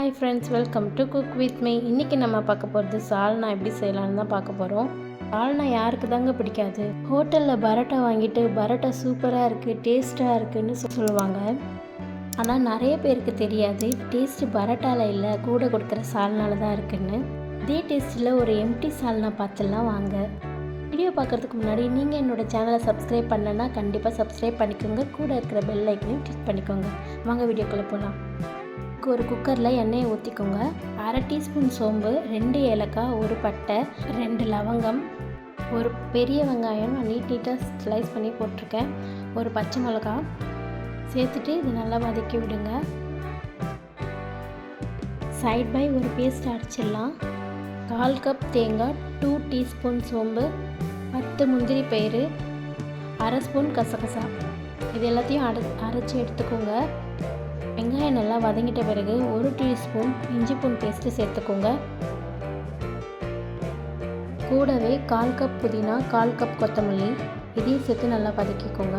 Hi friends, welcome to cook with me. இன்றைக்கி நம்ம பார்க்க போகிறது சால்னா எப்படி செய்யலான்னு தான் பார்க்க போகிறோம். சால்னா யாருக்கு தாங்க பிடிக்காது? ஹோட்டலில் பரோட்டா வாங்கிட்டு பரோட்டா சூப்பராக இருக்குது, டேஸ்ட்டாக இருக்குதுன்னு சொல்லுவாங்க. ஆனால் நிறைய பேருக்கு தெரியாது டேஸ்ட்டு பரோட்டாவில் இல்லை, கூட கொடுக்குற சால்னால தான் இருக்குதுன்னு. இதே டேஸ்ட்டில் ஒரு எம்டி சால்னா பார்த்துலாம் வாங்க. வீடியோ பார்க்குறதுக்கு முன்னாடி நீங்கள் என்னோடய சேனலை சப்ஸ்கிரைப் பண்ணலன்னா கண்டிப்பாக சப்ஸ்கிரைப் பண்ணிக்கோங்க. கூட இருக்கிற பெல் ஐக்கனையும் கிளிக் பண்ணிக்கோங்க. வாங்க வீடியோக்குள்ளே போகலாம். ஒரு குக்கரில் எண்ணெயை ஊற்றிக்கோங்க. அரை டீஸ்பூன் சோம்பு, 2 ஏலக்காய், ஒரு பட்டை, 2 லவங்கம், ஒரு பெரிய வெங்காயம் நான் நீட்டாக ஸ்லைஸ் பண்ணி போட்டிருக்கேன், ஒரு பச்சை மிளகா சேர்த்துட்டு இது நல்லா வதக்கி விடுங்க. சைட் பை ஒரு பேஸ்ட் அரைச்சிடலாம். 1/4 கப் தேங்காய், 2 டீஸ்பூன் சோம்பு, 10 முந்திரி பயிறு, அரை ஸ்பூன் கசகசா, இது எல்லாத்தையும் அரைச்சி எடுத்துக்கோங்க. வெங்காயம் நல்லா வதங்கிட்ட பிறகு 1 டீஸ்பூன் இஞ்சி பூண்டு பேஸ்ட்டு சேர்த்துக்கோங்க. கூடவே 1/4 கப் புதினா, 1/4 கப் கொத்தமல்லி, இதையும் சேர்த்து நல்லா வதக்கிக்கோங்க.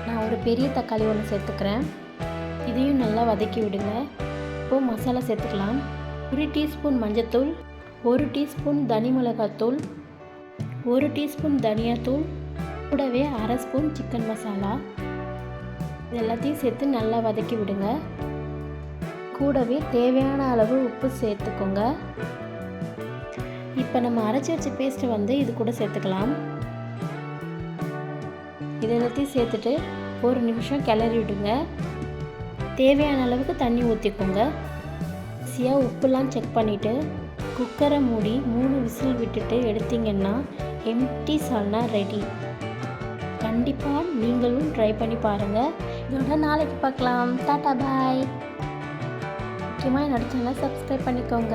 நான் ஒரு பெரிய தக்காளி ஒன்று சேர்த்துக்கிறேன், இதையும் நல்லா வதக்கி விடுங்க. இப்போது மசாலா சேர்த்துக்கலாம். 1 டீஸ்பூன் மஞ்சத்தூள், 1 டீஸ்பூன் தனி மிளகாத்தூள், 1 டீஸ்பூன் தனியாத்தூள், கூடவே அரை ஸ்பூன் சிக்கன் மசாலா, இது எல்லாத்தையும் சேர்த்து நல்லா வதக்கி விடுங்க. கூடவே தேவையான அளவு உப்பு சேர்த்துக்கோங்க. இப்போ நம்ம அரைச்சி வச்ச பேஸ்ட்டை இது கூட சேர்த்துக்கலாம். இது எல்லாத்தையும் சேர்த்துட்டு 1 நிமிஷம் கிளறி விடுங்க. தேவையான அளவுக்கு தண்ணி ஊற்றிக்கோங்க. ஈஸியாக உப்புலாம் செக் பண்ணிவிட்டு குக்கரை மூடி 3 விசில் விட்டுட்டு எடுத்திங்கன்னா எம்டி சால்னா ரெடி. கண்டிப்பாக நீங்களும் ட்ரை பண்ணி பாருங்கள். இதோட நாளைக்கு பார்க்கலாம். டாட்டா பாய். முக்கியமாக என்னோட சேனலை சப்ஸ்கிரைப் பண்ணிக்கோங்க.